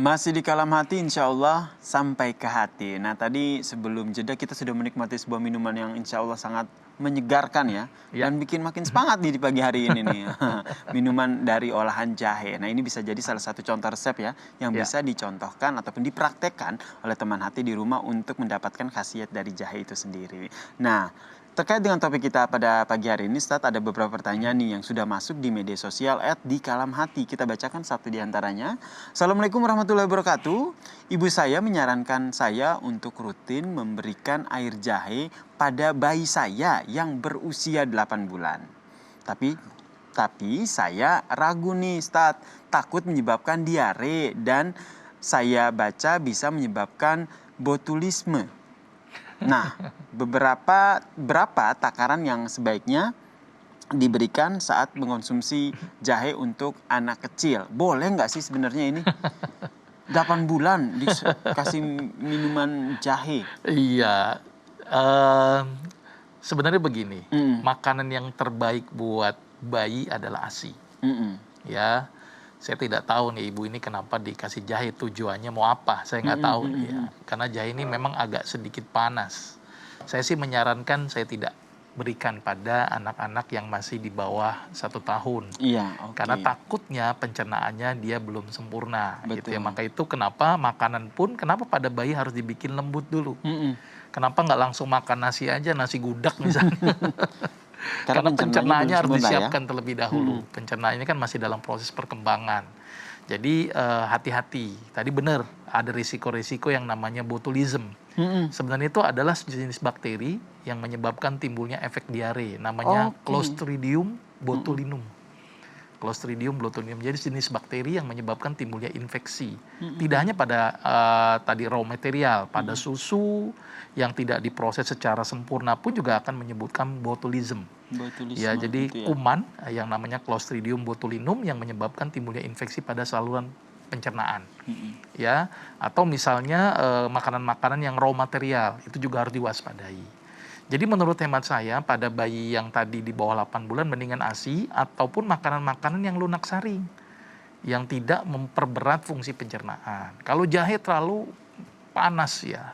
Masih di Kalam Hati, insya Allah sampai ke hati. Nah tadi sebelum jeda kita sudah menikmati sebuah minuman yang insya Allah sangat menyegarkan ya. Ya. Dan bikin makin semangat nih di pagi hari ini nih. Minuman dari olahan jahe. Nah ini bisa jadi salah satu contoh resep ya. Yang Ya. bisa dicontohkan ataupun dipraktekkan oleh teman hati di rumah untuk mendapatkan khasiat dari jahe itu sendiri. Nah terkait dengan topik kita pada pagi hari ini, Ustadz, ada beberapa pertanyaan nih yang sudah masuk di media sosial di Kalam Hati. Kita bacakan satu di antaranya. Assalamualaikum warahmatullahi wabarakatuh. Ibu saya menyarankan saya untuk rutin memberikan air jahe pada bayi saya yang berusia 8 bulan. Tapi saya ragu nih, Ustadz, takut menyebabkan diare dan saya baca bisa menyebabkan botulisme. Nah, berapa takaran yang sebaiknya diberikan saat mengkonsumsi jahe untuk anak kecil? Boleh nggak sih sebenarnya ini? 8 bulan dikasih minuman jahe. Iya, sebenarnya begini, makanan yang terbaik buat bayi adalah ASI. Ya, saya tidak tahu nih ibu ini kenapa dikasih jahe, tujuannya mau apa, saya nggak tahu nih ya. Karena jahe ini memang agak sedikit panas. Saya sih menyarankan saya tidak berikan pada anak-anak yang masih di bawah 1 tahun. Iya, oke. Karena takutnya pencernaannya dia belum sempurna. Gitu ya. Betul. Maka itu kenapa makanan pun, kenapa pada bayi harus dibikin lembut dulu. Kenapa nggak langsung makan nasi aja, nasi gudeg misalnya. Karena pencernaannya harus disiapkan terlebih dahulu. Pencernaannya kan masih dalam proses perkembangan. Jadi hati-hati. Tadi benar ada risiko-risiko yang namanya botulism. Sebenarnya itu adalah jenis bakteri yang menyebabkan timbulnya efek diare. Namanya Clostridium botulinum. Clostridium botulinum. Jadi jenis bakteri yang menyebabkan timbulnya infeksi. Tidak hanya pada tadi raw material, pada susu yang tidak diproses secara sempurna pun juga akan menyebutkan botulism. Ya, jadi kuman yang namanya Clostridium botulinum yang menyebabkan timbulnya infeksi pada saluran pencernaan. Ya, atau misalnya makanan-makanan yang raw material itu juga harus diwaspadai. Jadi menurut hemat saya pada bayi yang tadi di bawah 8 bulan mendingan ASI ataupun makanan-makanan yang lunak saring yang tidak memperberat fungsi pencernaan. Kalau jahe terlalu panas ya,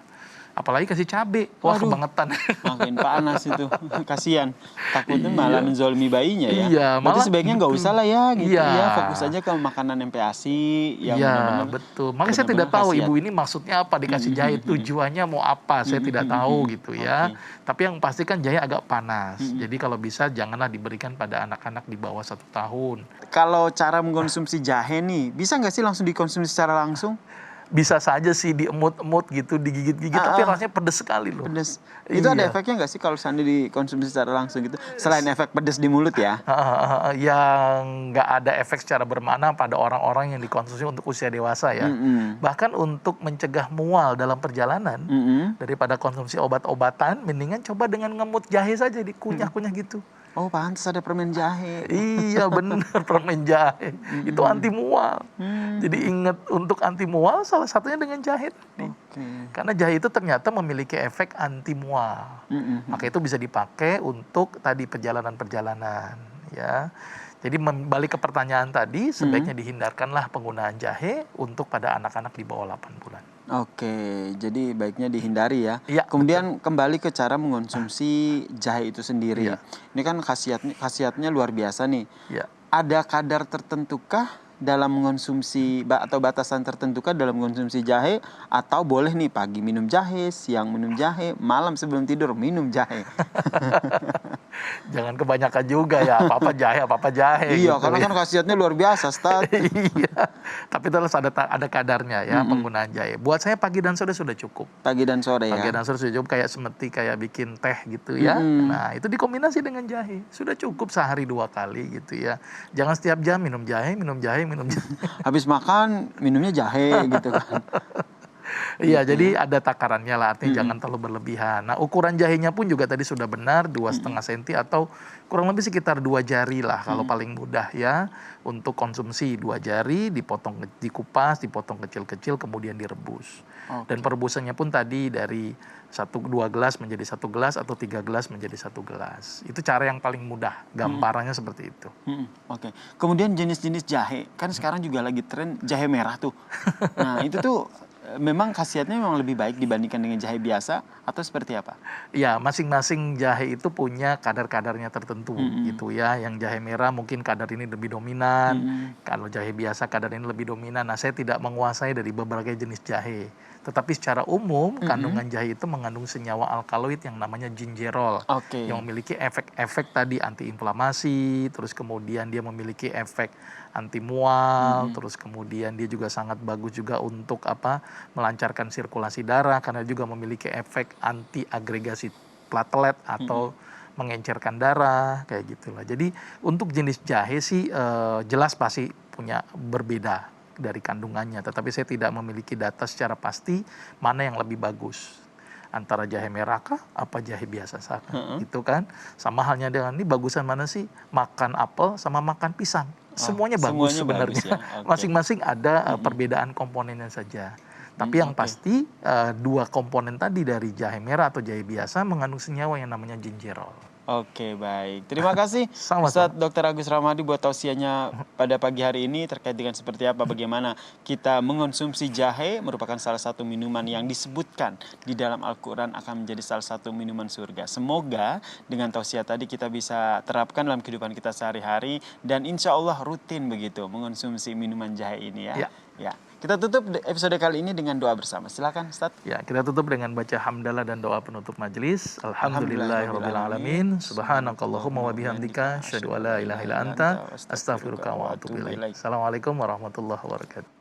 apalagi kasih cabai, wah kebangetan. Makin panas itu, kasihan. Takutnya malah menzolimi bayinya ya. Iya, berarti sebaiknya nggak usah lah ya, gitu ya. Fokus aja ke makanan MPASI. Iya, betul. Makanya saya tidak tahu ibu ini maksudnya apa dikasih jahe, tujuannya mau apa, saya tidak tahu gitu ya. Tapi yang pasti kan jahe agak panas. Jadi kalau bisa janganlah diberikan pada anak-anak di bawah 1 tahun. Kalau cara mengkonsumsi jahe nih, bisa nggak sih langsung dikonsumsi secara langsung? Bisa saja sih diemut-emut gitu, digigit-gigit, tapi rasanya pedes sekali loh. Pedes. Itu ada efeknya nggak sih kalau seandainya dikonsumsi secara langsung gitu? Selain efek pedes di mulut ya? Yang nggak ada efek secara bermakna pada orang-orang yang dikonsumsi untuk usia dewasa ya. Bahkan untuk mencegah mual dalam perjalanan, daripada konsumsi obat-obatan, mendingan coba dengan ngemut jahe saja, dikunyah-kunyah gitu. Oh, pantas ada permen jahe. Iya benar, permen jahe. Itu anti mual. Jadi ingat untuk anti mual salah satunya dengan jahe tadi. Karena jahe itu ternyata memiliki efek anti mual. Maka itu bisa dipakai untuk tadi perjalanan-perjalanan ya. Jadi balik ke pertanyaan tadi, sebaiknya dihindarkanlah penggunaan jahe untuk pada anak-anak di bawah 8 bulan. Oke, jadi baiknya dihindari ya. Iya, kemudian kembali ke cara mengkonsumsi jahe itu sendiri. Iya. Ini kan khasiatnya luar biasa nih. Iya. Ada kadar tertentukah dalam mengkonsumsi atau batasan tertentukah dalam mengkonsumsi jahe, atau boleh nih pagi minum jahe, siang minum jahe, malam sebelum tidur minum jahe? Jangan kebanyakan juga ya, apa-apa jahe. Iya, gitu, karena kan khasiatnya luar biasa, Ustaz. Iya, tapi terus ada kadarnya ya penggunaan jahe. Buat saya pagi dan sore sudah cukup. Pagi dan sore ya? Pagi dan sore sudah cukup, kayak bikin teh gitu ya. Nah, itu dikombinasi dengan jahe. Sudah cukup sehari 2 kali gitu ya. Jangan setiap jam minum jahe. Habis makan minumnya jahe gitu kan. Iya, Gitu jadi ya. ada takarannya lah, artinya jangan terlalu berlebihan. Nah, ukuran jahenya pun juga tadi sudah benar, 2,5 senti atau kurang lebih sekitar 2 jari lah kalau paling mudah ya. Untuk konsumsi 2 jari, dipotong, dikupas, dipotong kecil-kecil, kemudian direbus. Dan Oke. perebusannya pun tadi dari 2 gelas menjadi 1 gelas atau 3 gelas menjadi 1 gelas. Itu cara yang paling mudah, gamparannya seperti itu. Oke. Kemudian jenis-jenis jahe, kan sekarang juga lagi tren jahe merah tuh. Nah, itu tuh memang khasiatnya memang lebih baik dibandingkan dengan jahe biasa atau seperti apa? Ya, masing-masing jahe itu punya kadar-kadarnya tertentu gitu ya. Yang jahe merah mungkin kadar ini lebih dominan, kalau jahe biasa kadar ini lebih dominan. Nah, saya tidak menguasai dari berbagai jenis jahe. Tetapi secara umum kandungan jahe itu mengandung senyawa alkaloid yang namanya gingerol, Oke. yang memiliki efek-efek tadi antiinflamasi, terus kemudian dia memiliki efek anti mual, terus kemudian dia juga sangat bagus juga untuk melancarkan sirkulasi darah karena juga memiliki efek anti agregasi platelet atau mengencerkan darah kayak gitulah. Jadi untuk jenis jahe sih jelas pasti punya berbeda dari kandungannya, tetapi saya tidak memiliki data secara pasti mana yang lebih bagus antara jahe merah kah apa jahe biasa sana gitu kan. Sama halnya dengan ini bagusan mana sih makan apel sama makan pisang, semuanya bagus Semuanya bagus sebenarnya. ya. Oke. Masing-masing ada perbedaan komponennya saja. Tapi yang Oke. pasti 2 komponen tadi dari jahe merah atau jahe biasa mengandung senyawa yang namanya gingerol. Oke, baik. Terima kasih Sama-sama. Ustadz Dr. Agus Ramadi buat tausiahnya pada pagi hari ini terkait dengan seperti apa bagaimana kita mengonsumsi jahe merupakan salah satu minuman yang disebutkan di dalam Al-Quran akan menjadi salah satu minuman surga. Semoga dengan tausiah tadi kita bisa terapkan dalam kehidupan kita sehari-hari dan insya Allah rutin begitu mengonsumsi minuman jahe ini ya. Ya. Ya. Kita tutup episode kali ini dengan doa bersama. Silakan Ustadz. Ya, kita tutup dengan baca hamdalah dan doa penutup majelis. Alhamdulillahirrabbilalamin. Subhanakallahumma wa bihamdika. Asyhadu an la ilaha illa anta. Astaghfiruka wa atubu ilaik. Assalamualaikum warahmatullahi wabarakatuh.